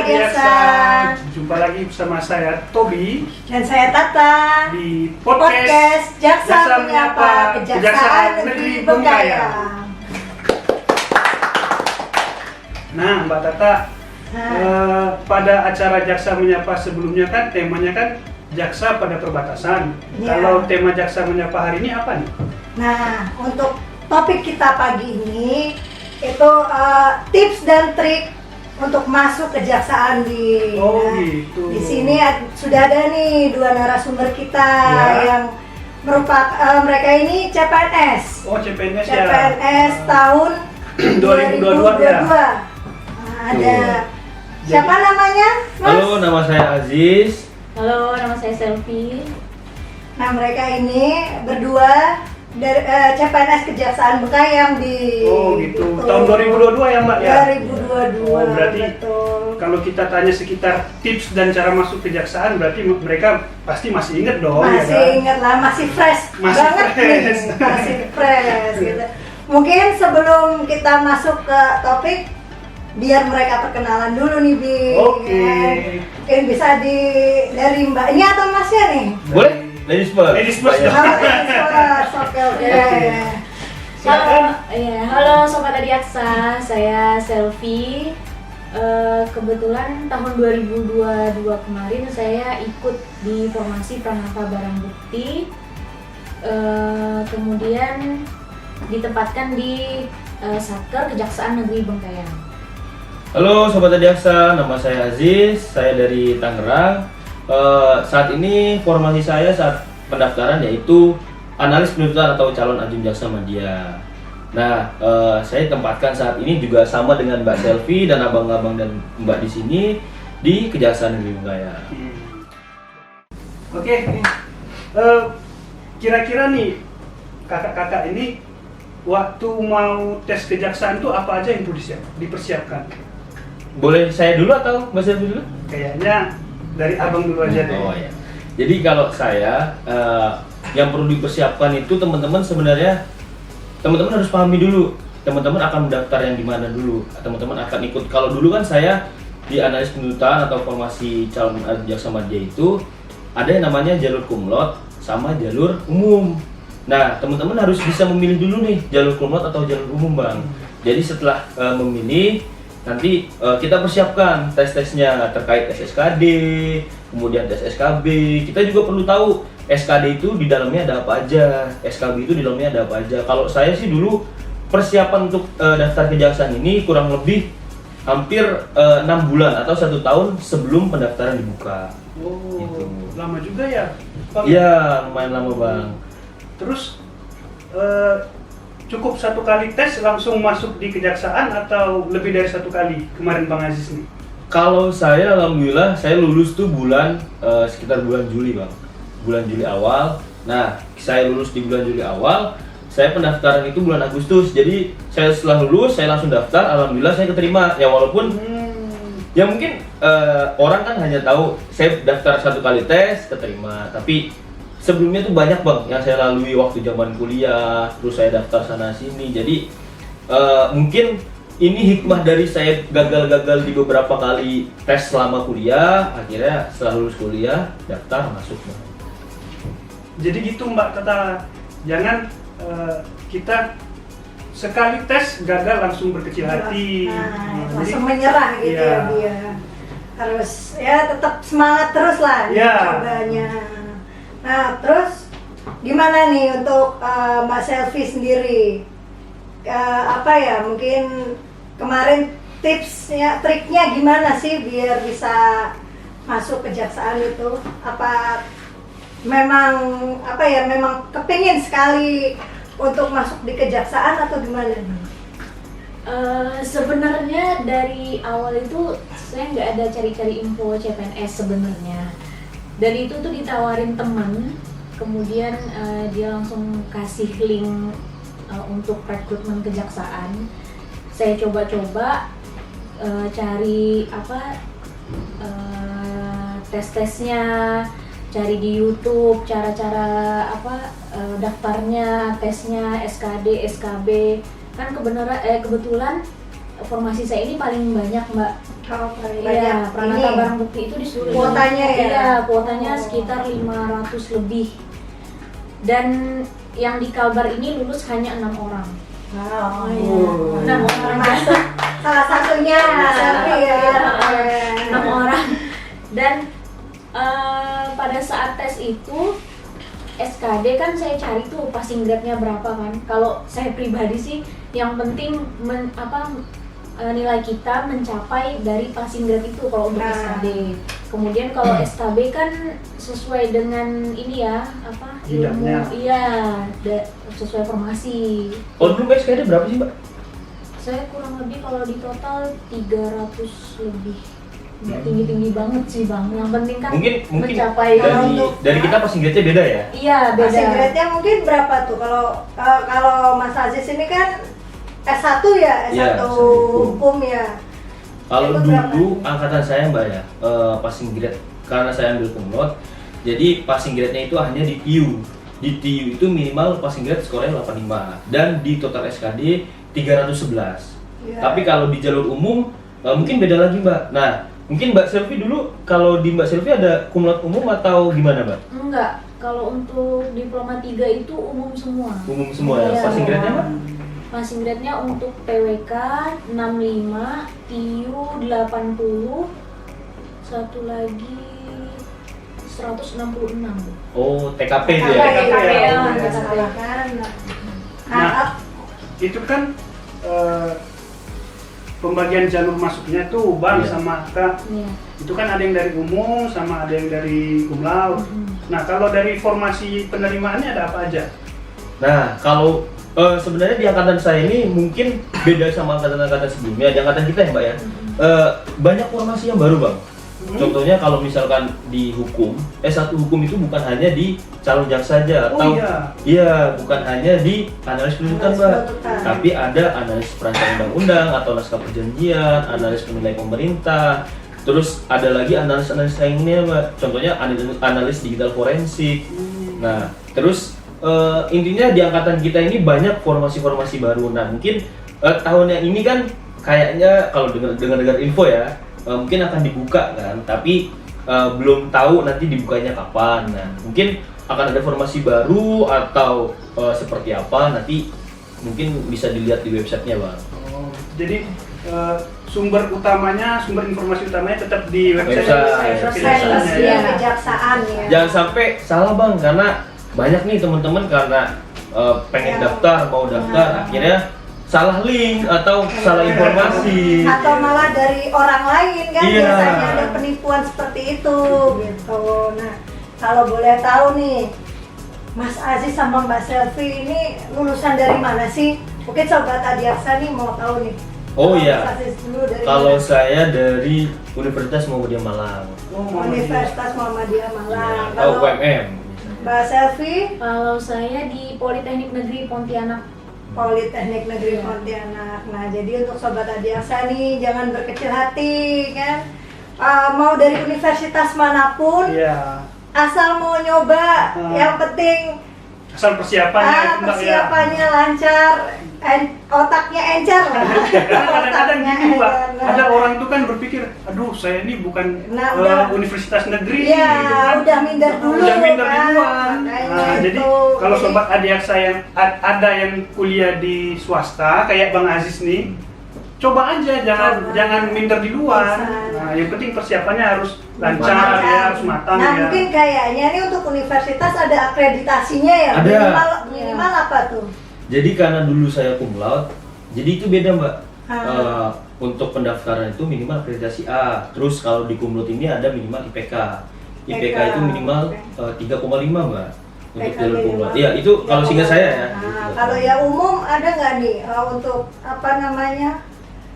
Adiaksa. Jumpa lagi bersama saya Tobi Dan saya Tata di podcast Jaksa Menyapa Kejaksaan Negeri Bengkayang. Nah, Mbak Tata, pada acara Jaksa Menyapa sebelumnya kan temanya kan Jaksa pada perbatasan. Ya. Kalau tema Jaksa Menyapa hari ini apa nih? Nah, untuk topik kita pagi ini itu tips dan trik untuk masuk kejaksaan di Gitu. di sini sudah ada nih dua narasumber kita yang merupakan mereka ini CPNS. Oh, CPNS ya. CPNS tahun 2022 ya. Nah, ada siapa namanya? Mas? Halo, nama saya Aziz. Halo, nama saya Selfie. Nah, mereka ini berdua dari CPNS Kejaksaan Bengkayang di Gitu. Tahun 2022 ya, Mbak ya? 2022. Oh, berarti betul. kalau kita tanya sekitar tips dan cara masuk kejaksaan, berarti mereka pasti masih ingat dong, Masih ya kan? ingat lah, masih fresh Masih banget fresh. nih, masih fresh gitu. Mungkin sebelum kita masuk ke topik, biar mereka perkenalan dulu nih, Bi. Oke. Mungkin bisa dari Mbaknya atau Masnya nih? Boleh? Ladies first. Ladies first. Ayo. Oke. Halo Sobat Adiaksa, saya Selfie. Kebetulan tahun 2022 kemarin saya ikut di formasi Pranata Barang Bukti. Kemudian ditempatkan di Satker Kejaksaan Negeri Bengkayang. Halo Sobat Adiaksa, nama saya Aziz, saya dari Tangerang. Saat ini formasi saya saat pendaftaran yaitu analis penuntutan atau calon ajun jaksa media. Nah, saya tempatkan saat ini juga sama dengan Mbak Selfie dan abang-abang dan Mbak di sini di Kejaksaan Negeri Bengkayang. Oke. Kira-kira nih kakak-kakak ini waktu mau tes kejaksaan tuh apa aja yang perlu dipersiapkan? Boleh saya dulu atau Mbak Selfie dulu? Kayaknya dari abang dulu aja deh. Oh ya. Jadi kalau saya yang perlu dipersiapkan itu teman-teman sebenarnya teman-teman harus pahami dulu. Teman-teman akan mendaftar yang di mana dulu. Teman-teman akan ikut. Kalau dulu kan saya di analis penuntutan atau formasi calon jaksa media itu ada yang namanya jalur kumlot sama jalur umum. Nah, teman-teman harus bisa memilih dulu nih jalur kumlot atau jalur umum, Bang. Jadi setelah memilih nanti kita persiapkan tes-tesnya terkait SSKD, kemudian tes SKB. Kita juga perlu tahu SKD itu di dalamnya ada apa aja, SKB itu di dalamnya ada apa aja. Kalau saya sih dulu persiapan untuk daftar kejaksaan ini kurang lebih hampir 6 bulan atau 1 tahun sebelum pendaftaran dibuka. Oh, Gitu. lama juga ya, Bang? Iya, lumayan lama, Bang. Terus cukup 1 kali tes langsung masuk di kejaksaan atau lebih dari 1 kali kemarin Bang Aziz nih? Kalau saya alhamdulillah saya lulus tuh sekitar bulan Juli, Bang. Bulan Juli awal. Nah, saya lulus di bulan Juli awal. Saya pendaftaran itu bulan Agustus. Jadi saya setelah lulus saya langsung daftar. Alhamdulillah saya keterima. Ya walaupun ya mungkin orang kan hanya tahu saya daftar 1 kali tes keterima. Tapi sebelumnya tuh banyak, Bang, yang saya lalui waktu zaman kuliah. Terus saya daftar sana sini. Jadi mungkin ini hikmah dari saya gagal-gagal di beberapa kali tes selama kuliah. Akhirnya setelah lulus kuliah daftar masuk, Bang. Jadi gitu Mbak Tata, jangan kita sekali tes gagal langsung berkecil hati. Langsung menyerah gitu Iya. ya, dia harus ya tetap semangat terus lah Iya. cobanya. Nah, terus gimana nih untuk Mbak Selfie sendiri? Apa ya, mungkin kemarin tipsnya, triknya gimana sih biar bisa masuk kejaksaan itu? Apa memang kepingin sekali untuk masuk di kejaksaan atau gimana nih? Sebenarnya dari awal itu saya nggak ada cari-cari info CPNS sebenarnya. Dan itu tuh ditawarin temen, kemudian dia langsung kasih link untuk rekrutmen kejaksaan. Saya coba-coba cari tes-tesnya, cari di YouTube cara-cara daftarnya, tesnya, SKD, SKB. Kan kebetulan formasi saya ini paling banyak, Mbak, Oh, paling Iya, banyak. Pranata Ini. barang bukti itu disuruh Kuotanya ya? Iya, kuotanya sekitar 500 lebih. Dan yang di Kalbar ini lulus hanya 6 orang. Wow. Enam orang. Termasuk salah satunya Selfie ya. Iya. 6 orang. Dan pada saat tes itu SKD kan saya cari tuh passing grade-nya berapa kan. Kalau saya pribadi sih yang penting nilai kita mencapai dari passing grade itu kalau untuk Nah. SKD. Kemudian kalau SKB kan sesuai dengan ini ya, Bidangnya. iya, sesuai formasi. Oh dulu SKD berapa sih Mbak? Saya kurang lebih kalau di total 300 lebih. Nggak tinggi-tinggi banget sih Bang. Yang penting kan Mungkin mencapai dari kita passing grade-nya beda ya? Iya, beda. Passing grade-nya mungkin berapa tuh? Kalau Mas Aziz ini kan S1 ya, S1 Iya, S1 hukum. hukum ya. Kalau Itu berapa? dulu angkatan saya Mbak ya, passing grade karena saya ambil kumlot, jadi passing grade-nya itu hanya di TIU. Di TIU itu minimal passing grade skornya 85 dan di total SKD 311. Ya. Tapi kalau di jalur umum mungkin beda lagi Mbak. Nah, mungkin Mbak Selvi dulu kalau di Mbak Selvi ada kumlot umum atau gimana Mbak? Enggak, kalau untuk diploma 3 itu umum semua. Umum semua ya. Iya. Passing grade-nya Mbak? Passing grade-nya untuk PWK 65, TIU 80, satu lagi 166. Oh, TKP itu TKP, ya. TKP, ya. Misalkan. Nah, itu kan pembagian jalur masuknya tuh Bang Iya. sama Kak. Iya. Itu kan ada yang dari umum sama ada yang dari cum laude. Nah, kalau dari formasi penerimaannya ada apa aja? Nah, kalau sebenarnya di angkatan saya ini mungkin beda sama angkatan-angkatan sebelumnya. Di angkatan kita ya Mbak ya, banyak formasi yang baru Bang. Contohnya kalau misalkan di hukum, S1 hukum itu bukan hanya di calon jaksa saja, Oh, atau iya. bukan hanya di analis penuntutan Analis Mbak, penuntutan. tapi ada analis perancang undang-undang atau naskah perjanjian, analis penilai pemerintah, terus ada lagi analis-analis lainnya Mbak. Contohnya analis digital forensik. Nah, terus intinya di angkatan kita ini banyak formasi-formasi baru. Nah, mungkin tahun yang ini kan kayaknya kalau dengar info ya, mungkin akan dibuka kan, tapi belum tahu nanti dibukanya kapan. Nah, mungkin akan ada formasi baru atau seperti apa nanti mungkin bisa dilihat di websitenya Bang. Oh, jadi sumber informasi utamanya tetap di website Website. Iya, kejaksaan ya. Jangan sampai salah Bang, karena banyak nih teman-teman karena pengen Ya. daftar, mau daftar, akhirnya salah link atau salah informasi. Atau malah dari orang lain kan, Iya. biasanya ada penipuan seperti itu gitu. Nah, kalau boleh tahu nih, Mas Aziz sama Mbak Selvi ini lulusan dari mana sih? Mungkin Sobat Adiaksa nih mau tahu nih. Oh Mas iya, Aziz dulu dari kalau mana? saya dari Universitas Muhammadiyah Malang, Universitas Muhammadiyah Malang. atau Kalau UMM. Mbak Selvi, Kalau saya di Politeknik Negeri Pontianak. Politeknik Negeri Pontianak. Nah, jadi untuk Sobat Adiaksa nih jangan berkecil hati kan. Mau dari universitas manapun, Iya. asal mau nyoba, Hmm. yang penting Asal persiapannya Mbak, ya. persiapannya lancar, otaknya encer lah. Kadang-kadang Otaknya gitu Mbak, encer. ada orang tuh kan berpikir, aduh saya ini bukan Nah, udah. universitas negeri. Iya, gitu kan. udah minder dulu. Udah minder kan. duluan. Makanya Nah, jadi itu. kalau Jadi, sobat Adiaksa yang ada yang kuliah di swasta kayak Bang Aziz nih, coba aja, Coba. jangan minder di luar. Bisa. Nah, yang penting persiapannya harus lancar Matang. ya, harus matang Nah, ya. mungkin kayaknya nih untuk universitas ada akreditasinya ya. Ada. Minimal apa tuh? Jadi karena dulu saya cum laude, jadi itu beda Mbak. Ah. Untuk pendaftaran itu minimal akreditasi A. Terus kalau di cum laude ini ada minimal IPK. IPK itu minimal 3,5 Mbak. Untuk IPK jalur cum minimal. laude. Ya itu kalau singkat saya ya. Nah, kalau ya umum ada nggak nih untuk apa namanya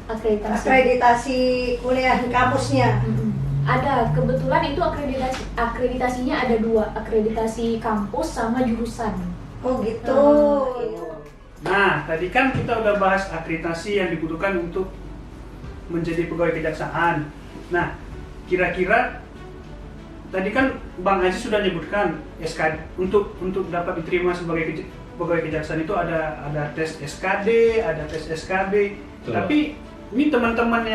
Akreditasi. akreditasi kuliah di kampusnya? Ada, kebetulan itu akreditasinya ada 2, akreditasi kampus sama jurusan. Oh gitu. Oh, Nah, tadi kan kita udah bahas akreditasi yang dibutuhkan untuk menjadi pegawai kejaksaan. Nah, kira-kira tadi kan Bang Aziz sudah menyebutkan SKD untuk dapat diterima sebagai pegawai kejaksaan itu ada tes SKD, ada tes SKB. Betul. Tapi ini teman-teman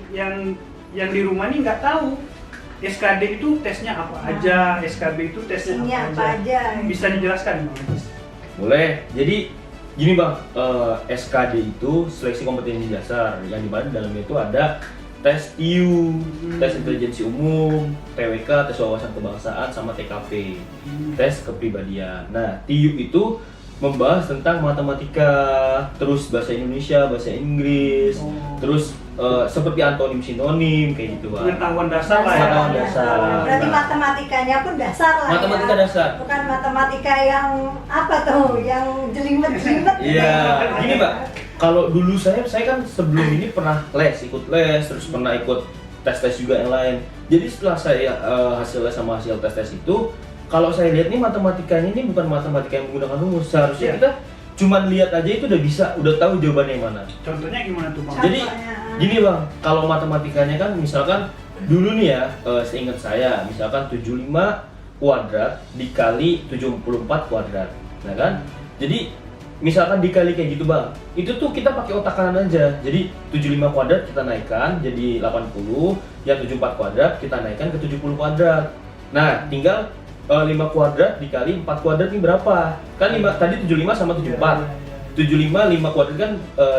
yang yang di rumah ini nggak tahu SKD itu tesnya apa aja, SKB itu tesnya Ini apa apa aja. aja? Bisa dijelaskan Bang Ajis? Boleh. Jadi gini Bang, SKD itu seleksi kompetensi dasar, yang dimana di dalamnya itu ada tes TIU, tes intelijensi umum, TWK, tes wawasan kebangsaan, sama TKP, tes kepribadian. Nah, TIU itu membahas tentang matematika, terus bahasa Indonesia, bahasa Inggris, terus seperti antonim sinonim kayak gitu Bang. Pengetahuan dasar lah ya. Pengetahuan dasar. Berarti Nah. matematikanya pun dasar lah Matematika ya. dasar. Bukan matematika yang apa tuh, yang jelimet-jelimet. Iya, gini Mbak. Kalau dulu saya kan sebelum ini pernah ikut les, terus pernah ikut tes-tes juga yang lain. Jadi setelah saya hasilnya sama hasil tes-tes itu, kalau saya lihat nih matematikanya ini bukan matematika yang menggunakan rumus. Seharusnya Iya. kita cuman lihat aja itu udah bisa, udah tahu jawabannya yang mana. Contohnya gimana tuh Bang? Jadi gini Bang, kalau matematikanya kan misalkan dulu nih ya, seingat saya misalkan 75 kuadrat dikali 74 kuadrat. Nah kan? Jadi misalkan dikali kayak gitu Bang, itu tuh kita pakai otak kanan aja. Jadi 75 kuadrat kita naikkan jadi 80, yang 74 kuadrat kita naikkan ke 70 kuadrat. Nah, tinggal 5 kuadrat dikali 4 kuadrat ini berapa? Kan 5, tadi 75 sama 74. 75, 5 kuadrat kan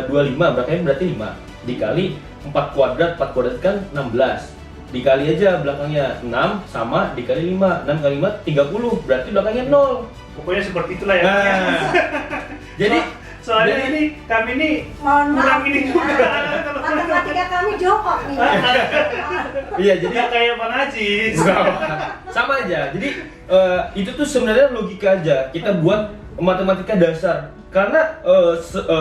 25, berarti 5. Dikali 4 kuadrat kan 16. Dikali aja belakangnya 6 sama dikali 5. 6 kali 5, 30, berarti belakangnya 0. Pokoknya seperti itulah ya. Nah, jadi Soalnya jadi- ini kami ini Mohon maaf, kurang ini juga. matematika kami jongkok nih. iya jadi Tidak kayak Bang Ajis. sama aja. Jadi itu tuh sebenarnya logika aja. Kita buat matematika dasar. Karena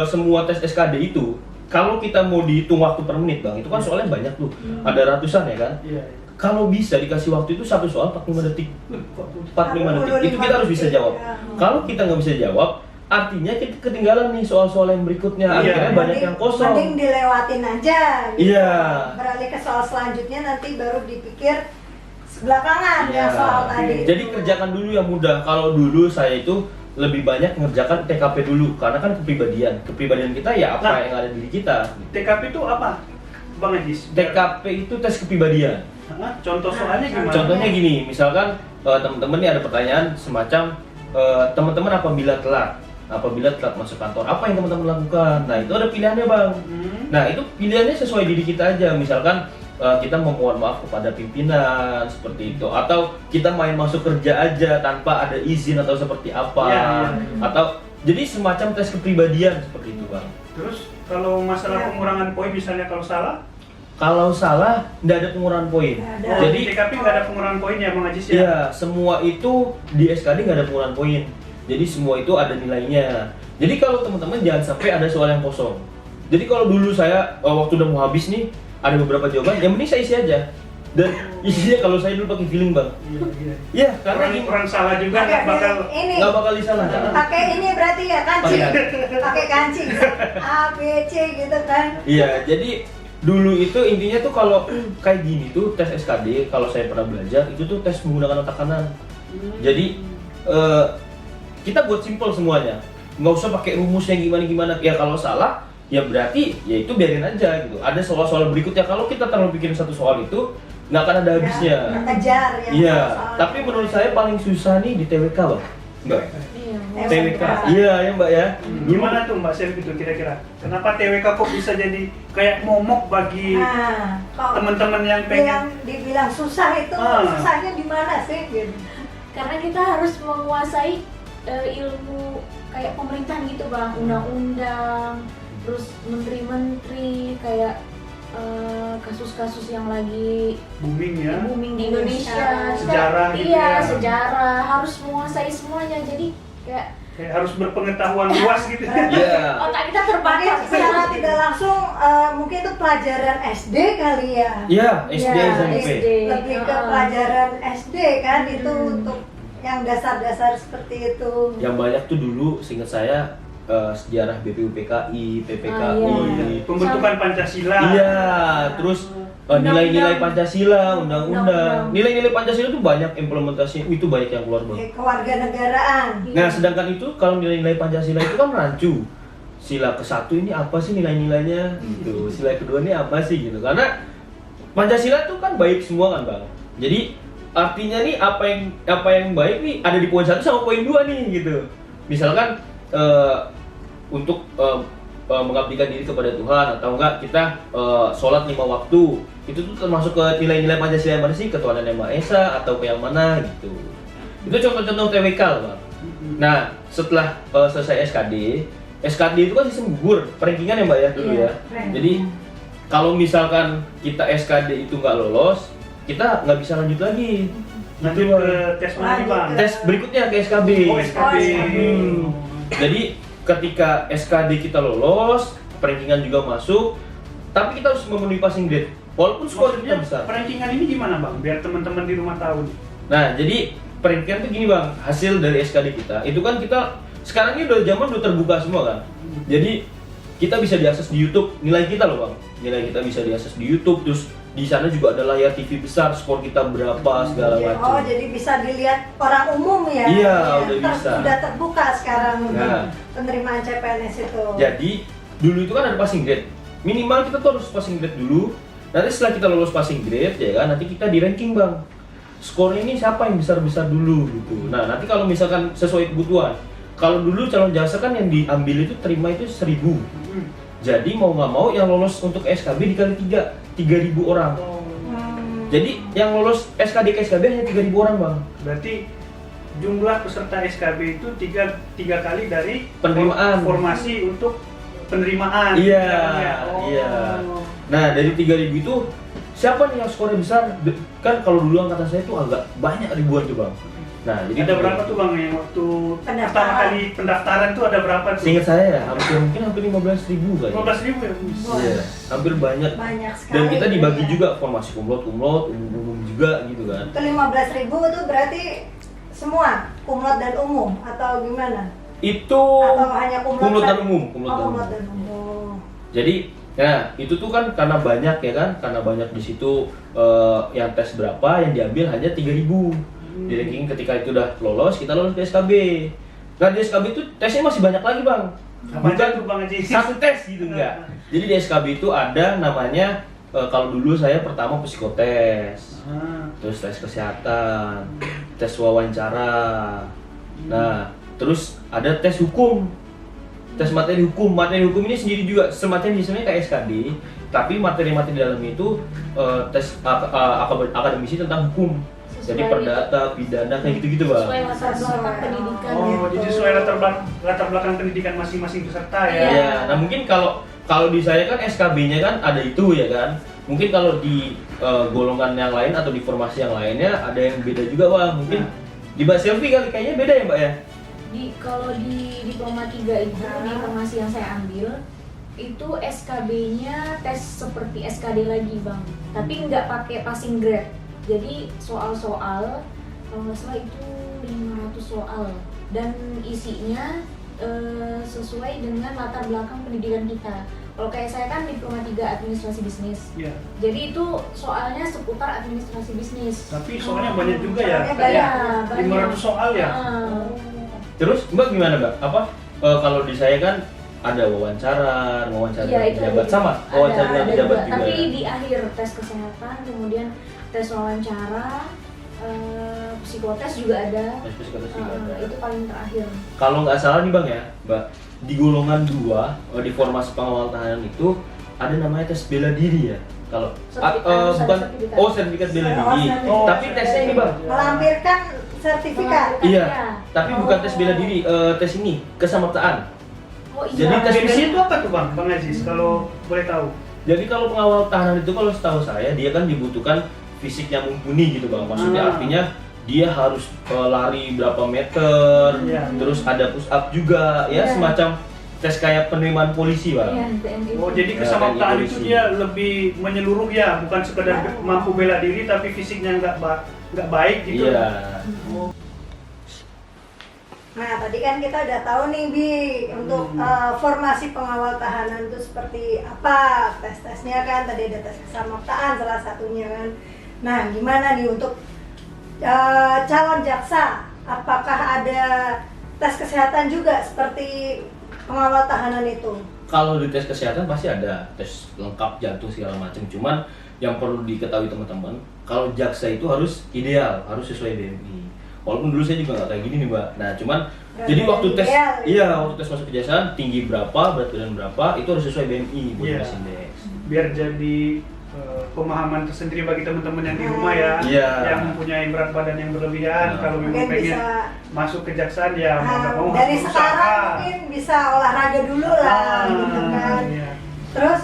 semua tes SKD itu kalau kita mau dihitung waktu per menit Bang, itu kan soalnya banyak tuh. Ada ratusan ya kan? Iya. Kalau bisa dikasih waktu itu satu soal 45 detik. 45 detik itu kita harus bisa jawab. Ya. Kalau kita nggak bisa jawab, artinya kita ketinggalan nih soal-soal yang berikutnya. Iya. Akhirnya banyak yang kosong. Mending dilewatin aja. Gitu. Iya. Beralih ke soal selanjutnya nanti baru dipikir belakangan Iya. yang soal tadi. Jadi kerjakan dulu yang mudah. Kalau dulu saya itu lebih banyak mengerjakan TKP dulu, karena kan kepribadian kita ya apa Nah. yang ada di diri kita. TKP itu apa Bang Ajis? TKP itu tes kepribadian. Hah? Contoh soalnya gimana? Contohnya gini, misalkan teman-teman nih ada pertanyaan semacam teman-teman apabila telat masuk kantor, apa yang teman-teman lakukan? Nah itu ada pilihannya Bang. Nah itu pilihannya sesuai diri kita aja. Misalkan kita memohon maaf kepada pimpinan seperti itu, atau kita main masuk kerja aja tanpa ada izin atau seperti apa, Iya, iya. atau jadi semacam tes kepribadian seperti itu Bang. Terus kalau masalah pengurangan poin misalnya kalau salah, Kalau salah nggak ada pengurangan poin. Nggak ada. oh, Jadi di TKP nggak ada pengurangan poin ya Bang Ajis ya? iya, semua itu di SKD nggak ada pengurangan poin. Jadi semua itu ada nilainya. Jadi kalau teman-teman jangan sampai ada soal yang kosong. Jadi kalau dulu saya waktu udah mau habis nih, ada beberapa jawaban, yang penting saya isi aja. Dan isinya kalau saya dulu pakai feeling Bang. Iya, iya. Iya, karena Kurang salah juga nggak bakal. ini nggak bakal disalahkan. pakai ini berarti ya kancing. Pakai. Pakai kancing. A B C gitu kan. Iya, jadi dulu itu intinya tuh kalau kayak gini tuh tes SKD, kalau saya pernah belajar itu tuh tes menggunakan otak kanan. Jadi kita buat simpel semuanya, nggak usah pakai rumus yang gimana-gimana. Ya kalau salah, ya berarti ya itu biarin aja gitu. Ada soal-soal berikutnya, kalau kita terlalu bikin satu soal itu nggak akan ada habisnya. Ya, kejar yang Iya, soal-soal. tapi menurut saya paling susah nih di TWK Bang. Mbak. Iya, TWK. Iya ya Mbak ya. Gimana tuh Mbak Selvi itu kira-kira? Kenapa TWK kok bisa jadi kayak momok bagi Nah, kok teman-teman yang pengen? dibilang susah itu susahnya di mana sih gitu. karena kita harus menguasai ilmu kayak pemerintahan gitu Bang, undang-undang, terus menteri-menteri, kayak kasus-kasus yang lagi Booming ya? booming di Indonesia. Sejarah gitu Iya, ya. sejarah, harus menguasai semuanya. Jadi kayak Kayak harus berpengetahuan luas gitu. Iya. otak kita Mungkin terbatas. secara tidak langsung mungkin itu pelajaran SD kali ya. Iya, SD Ya, SMP. SD. Lebih ke pelajaran SD kan itu untuk yang dasar-dasar seperti itu. Yang banyak tuh dulu seingat saya sejarah BPUPKI, PPKI. Ah, iya. Pembentukan Pancasila. Iya, terus nilai-nilai Pancasila, undang-undang. Undang-undang. Nilai-nilai Pancasila tuh banyak implementasinya, itu banyak yang keluar Bang. Kewarganegaraan. Nah, sedangkan itu kalau nilai-nilai Pancasila itu kan rancu. Sila ke-1 ini apa sih nilai-nilainya gitu. Sila kedua ini apa sih gitu. Karena Pancasila tuh kan baik semua kan bang. Jadi artinya nih apa yang baik nih ada di poin 1 sama poin 2 nih gitu. Misalkan untuk mengabdikan diri kepada Tuhan atau enggak kita sholat 5 waktu, itu tuh termasuk ke nilai-nilai Pancasila yang mana sih, ketuhanan yang Maha Esa atau ke yang mana gitu. Itu contoh-contoh TWK loh bang. Nah setelah selesai SKD itu kan sistem gugur, rankingan ya mbak ya dulu ya. Jadi kalau misalkan kita SKD itu nggak lolos, kita nggak bisa lanjut lagi. Lanjut ke tes mana nih bang? Tes berikutnya ke SKB. Oh SKB. Jadi ketika SKD kita lolos, rankingan juga masuk, tapi kita harus memenuhi passing grade. Walaupun skor kita besar. Rankingan ini gimana bang? Biar teman-teman di rumah tahu nih. Nah, jadi rankingan itu gini bang, hasil dari SKD kita, itu kan kita sekarang ini udah zaman udah terbuka semua kan. Jadi kita bisa diakses di YouTube nilai kita loh bang. Nilai kita bisa diakses di YouTube, terus di sana juga ada layar TV besar, skor kita berapa segala macam. Oh, jadi bisa dilihat orang umum ya? Iya, udah bisa. Sudah terbuka sekarang untuk Nah. penerimaan CPNS itu. Jadi dulu itu kan ada passing grade. Minimal kita tuh harus passing grade dulu. Nanti setelah kita lolos passing grade ya kan, nanti kita di ranking bang. Skornya ini siapa yang besar-besar dulu gitu. Nah nanti kalau misalkan sesuai kebutuhan. Kalau dulu calon jaksa kan yang diambil itu terima itu 1.000. Jadi mau nggak mau yang lolos untuk SKB dikali 3.000 orang. Jadi yang lolos SKD ke SKB hanya 3.000 orang bang. Berarti jumlah peserta SKB itu tiga kali dari Penerimaan. formasi untuk penerimaan. Iya, Oh. iya. Nah dari 3.000 itu siapa nih yang skornya besar? Kan kalau dulu angkatan saya tuh agak banyak ribuan tuh bang. Nah jadi Ada berapa tuh bang yang waktu pertama kali pendaftaran tuh ada berapa tuh? Seingat saya ya, mungkin hampir 15.000 kali. 15.000 ya? Iya, hampir banyak. Banyak sekali. Dan kita dibagi ya. juga formasi kumlot, umum juga gitu kan. Itu 15.000 itu berarti semua kumlot dan umum atau gimana? Itu Atau hanya kumlot dan saja? umum, Kumlot dan umum. Jadi, nah itu tuh kan karena banyak ya kan, karena banyak di situ yang tes berapa, yang diambil hanya 3.000. Di ranking ketika itu udah lolos, kita lolos ke SKB. Nah di SKB itu tesnya masih banyak lagi bang. Apa aja tuh bang Haji? Satu tes gitu enggak. Jadi di SKB itu ada namanya kalau dulu saya pertama psikotes, terus tes kesehatan, tes wawancara. Nah, terus ada tes hukum. Tes materi hukum. Materi hukum ini sendiri juga semacam sebenarnya kayak SKD, tapi materi-materi di dalam itu tes akademisi tentang hukum. Jadi perdata, pidana kayak gitu-gitu, Bang. Sesuai latar belakang pendidikan. Oh, jadi sesuai latar belakang pendidikan masing-masing peserta ya? Iya, nah mungkin kalau di saya kan SKB-nya kan ada itu ya kan. Mungkin kalau di golongan yang lain atau di formasi yang lainnya ada yang beda juga Bang. Mungkin di Mbak Selvi kayaknya beda ya Mbak ya? Kalau di diploma 3 itu di informasi yang saya ambil itu SKB-nya tes seperti SKD lagi Bang, tapi nggak pakai passing grade. Jadi soal-soal kalau nggak salah itu 500 soal dan isinya sesuai dengan latar belakang pendidikan kita. Kalau kayak saya kan diploma 3 administrasi bisnis. Iya. Jadi itu soalnya seputar administrasi bisnis. Tapi soalnya banyak juga ya? Soalnya Kayak banyak. 500 soal ya? Terus Mbak gimana Mbak? Kalau di saya kan ada wawancara Iya, itu pejabat ada. sama wawancara Ada pejabat juga. Tapi di akhir tes kesehatan, kemudian tes wawancara, psikotes juga ada. Tes psikotes juga ada. Itu paling terakhir. Kalau nggak salah nih Bang ya, Mbak, di golongan 2 di formasi pengawal tahanan itu ada namanya tes bela diri ya. Kalau bukan sertifikat bela diri. Oh, Tapi tesnya ini Bang. Melampirkan sertifikat. Iya, tapi bukan tes bela diri, tes ini kesamaptaan. Oh iya. Jadi tes Bedanya itu apa tuh Bang Aziz, kalau boleh tahu? Jadi kalau pengawal tahanan itu kalau setahu saya dia kan dibutuhkan fisik yang mumpuni gitu Bang. Maksudnya artinya dia harus lari berapa meter, terus ada push up juga ya, semacam tes kayak penerimaan polisi Bang. Iya, TNI. Oh, jadi kesamaptaan itu dia lebih menyeluruh ya, bukan sekedar mampu bela diri tapi fisiknya nggak baik gitu. Iya. Nah, tadi kan kita udah tahu nih Bi, untuk formasi pengawal tahanan itu seperti apa, tes-tesnya kan, tadi ada tes kesamaptaan salah satunya kan. Nah, gimana nih untuk calon jaksa, apakah ada tes kesehatan juga seperti pengawal tahanan itu? Kalau di tes kesehatan pasti ada tes lengkap jantung segala macam. Cuman yang perlu diketahui teman-teman, kalau jaksa itu harus ideal, harus sesuai BMI. Walaupun dulu saya juga nggak kayak gini nih Mbak. Nah cuman jadi waktu tes, ideal, iya waktu tes masuk kejaksaan tinggi berapa, berat badan berapa, itu harus sesuai BMI body Iya. mass index. Biar jadi pemahaman tersendiri bagi teman-teman yang di rumah ya, Iya. yang mempunyai berat badan yang berlebihan. Nah. Kalau memang Mungkin pengen bisa masuk kejaksaan ya mau nggak mau dari harus sekarang berusaha. mungkin bisa olahraga dulu lah gitu kan. Iya. Terus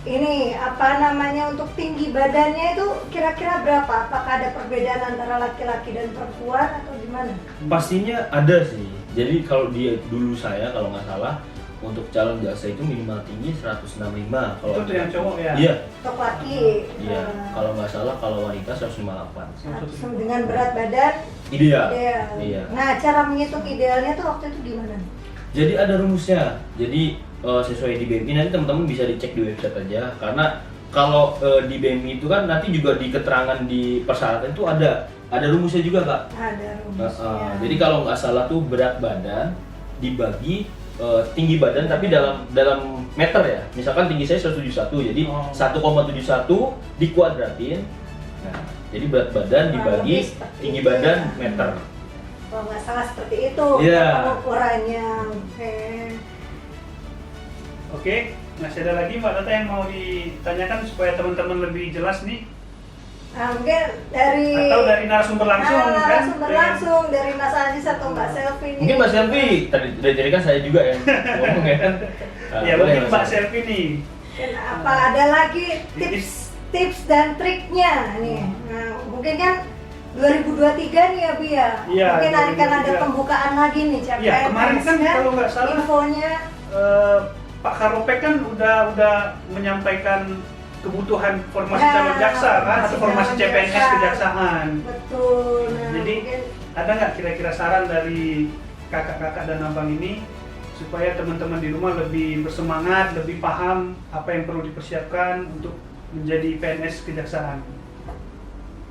ini apa namanya untuk tinggi badannya itu kira-kira berapa? Apakah ada perbedaan antara laki-laki dan perempuan atau gimana? Pastinya ada sih. Jadi kalau dia dulu saya kalau nggak salah untuk calon jaksa itu minimal tinggi 165. Kalau Itu tuh yang cowok ya. Iya, Untuk laki iya. Kalau nggak salah kalau wanita 158. dengan berat badan Ideal. ideal. Iya. Nah, cara menghitung idealnya tuh waktu itu gimana? Jadi ada rumusnya. Jadi sesuai di BMI nanti teman-teman bisa dicek di website aja. Karena kalau di BMI itu kan nanti juga di keterangan di persyaratan itu ada rumusnya juga Kak. Ada rumusnya. Jadi kalau nggak salah tuh berat badan dibagi tinggi badan tapi dalam meter ya. Misalkan tinggi saya 171, jadi 1,71 dikuadratin. Nah, jadi berat badan dibagi tinggi badan meter. Kalau nggak salah seperti itu Iya. ukurannya. Oke. Oke, masih ada lagi Mbak Tata yang mau ditanyakan supaya teman-teman lebih jelas nih? Nah, mungkin dari Atau dari narasumber langsung kan? narasumber langsung dari Mas Aziz atau Mbak Selvi nih. Mungkin Mbak Selvi tadi kan saya juga yang ngomong ya kan. Ya Boleh, mungkin Mas Mbak Selvi. Selvi nih. Dan apa ada lagi tips dan triknya nih? Nah, mungkin kan 2023 nih ya Bi ya. Iya, Mungkin akan ada 2023. pembukaan lagi nih CPNS Iya, kemarin kan kalau nggak salah, infonya Pak Karopek kan udah menyampaikan kebutuhan formasi Ya, calon jaksa kan, atau formasi formasi calon CPNS jaksa. kejaksaan. betul. Nah, Jadi mungkin ada nggak kira-kira saran dari kakak-kakak dan abang ini supaya teman-teman di rumah lebih bersemangat, lebih paham apa yang perlu dipersiapkan untuk menjadi PNS kejaksaan?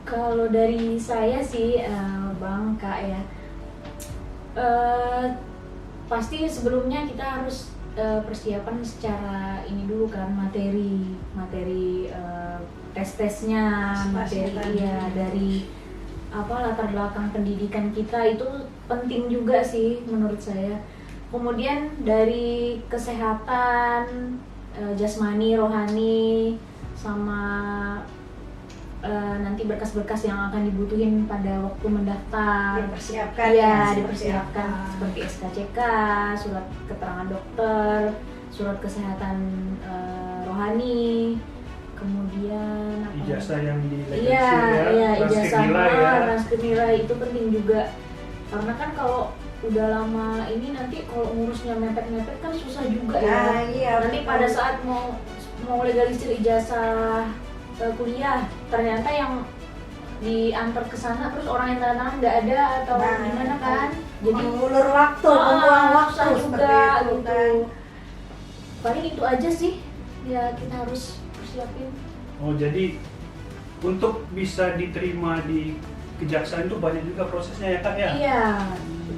Kalau dari saya sih, Bang Kak ya, pasti sebelumnya kita harus persiapan secara ini dulu kan, materi tes-tesnya, materi Tadi. ya dari latar belakang pendidikan kita itu penting juga sih menurut saya. Kemudian dari kesehatan jasmani, rohani, sama nanti berkas-berkas yang akan dibutuhin pada waktu mendaftar dipersiapkan ya, seperti dipersiapkan apa. seperti SKCK, surat keterangan dokter, surat kesehatan rohani, kemudian apa? Ijazah yang dilegalisir Iya, iya, transkrip ijazah nilai ya. transkrip nilai itu penting juga. Karena kan kalau udah lama ini nanti kalau ngurusnya mepet-mepet kan susah juga ya. Nah, iya, Nanti betul. pada saat mau legalisir ijazah kuliah, ternyata yang diantar ke sana terus orang yang tanda tangan nggak ada atau Nah, gimana kan? Jadi mengulur waktu, membuang waktu susah seperti juga itu gitu. kan. Paling itu aja sih ya kita harus persiapin. Oh jadi untuk bisa diterima di kejaksaan itu banyak juga prosesnya ya Kak ya? Iya,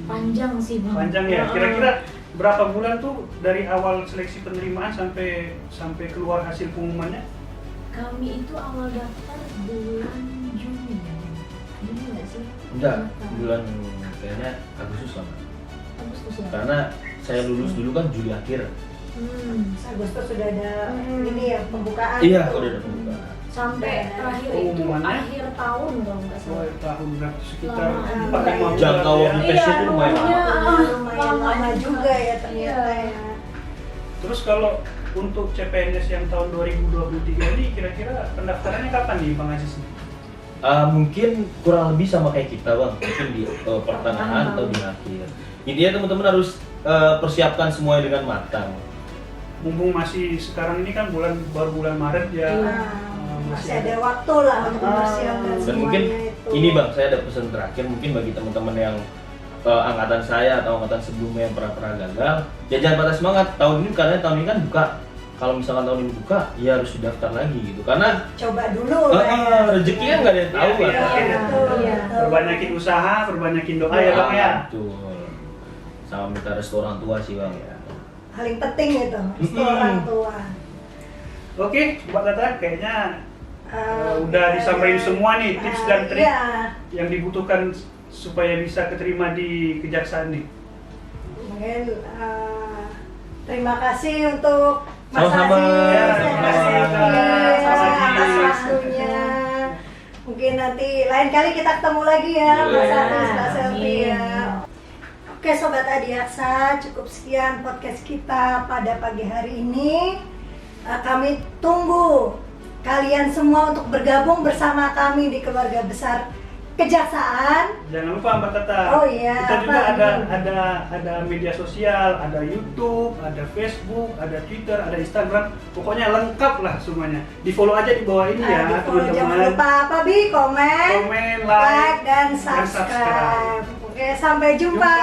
panjang sih Bang. Panjang ya. Heeh. Kira-kira berapa bulan tuh dari awal seleksi penerimaan sampai keluar hasil pengumumannya? Kami itu awal daftar bulan Juni ya. Juni nggak sih? Enggak, Daftar. bulan kayaknya Agustus lah. Agustus ya. Karena saya lulus dulu kan Juli akhir. Agustus sudah ada ini ya pembukaan. Iya, tuh. udah ada pembukaan. Sampai Dan terakhir itu pengumumannya? akhir tahun kalau nggak Oh, salah. tahun berarti sekitar Lama. 4-5 bulan Jangkauan ya. tesnya tuh lumayan Iya, lama. Lumayan lama juga ya ternyata Iya. ya. Terus kalau untuk CPNS yang tahun 2023 ini kira-kira pendaftarannya kapan nih Bang Aziz? Mungkin kurang lebih sama kayak kita Bang, mungkin di pertengahan atau di akhir. Intinya teman-teman harus persiapkan semuanya dengan matang. Mumpung masih sekarang ini kan baru bulan Maret ya. Iya. Masih ada waktu lah untuk mempersiapkan Dan semuanya mungkin itu. ini Bang, saya ada pesan terakhir mungkin bagi teman-teman yang angkatan saya atau angkatan sebelumnya yang pernah gagal, ya jangan patah semangat. Tahun ini karena tahun ini kan buka. Kalau misalkan tahun ini buka, ya harus daftar lagi gitu. Karena coba dulu lah ya. rezeki kan nggak ada yang tahu Iya, kan. iya. Iya. Perbanyakin usaha, perbanyakin doa ya Bang ya. Betul. Sama minta restu orang tua sih Bang ya. Paling penting itu, restu orang tua. Oke, Mbak Tata kayaknya udah disampaikan semua nih tips dan trik Iya. yang dibutuhkan supaya bisa keterima di kejaksaan nih. Mungkin terima kasih untuk Mas Sama-sama. Aziz, Ya, terima kasih atas waktunya. Mungkin nanti lain kali kita ketemu lagi ya, Boleh. Mas Aziz, Mbak Selvi Amin. ya. Oke Sobat Adiaksa, cukup sekian podcast kita pada pagi hari ini. Kami tunggu kalian semua untuk bergabung bersama kami di keluarga besar Kejaksaan. Jangan lupa Mbak Tata. Oh iya, Kita juga apa? ada media sosial, ada YouTube, ada Facebook, ada Twitter, ada Instagram. Pokoknya lengkap lah semuanya. Di follow aja di bawah ini ya, Jangan teman-teman. lupa apa Bi? Komen, Komen, like, dan subscribe. subscribe. Oke, sampai jumpa.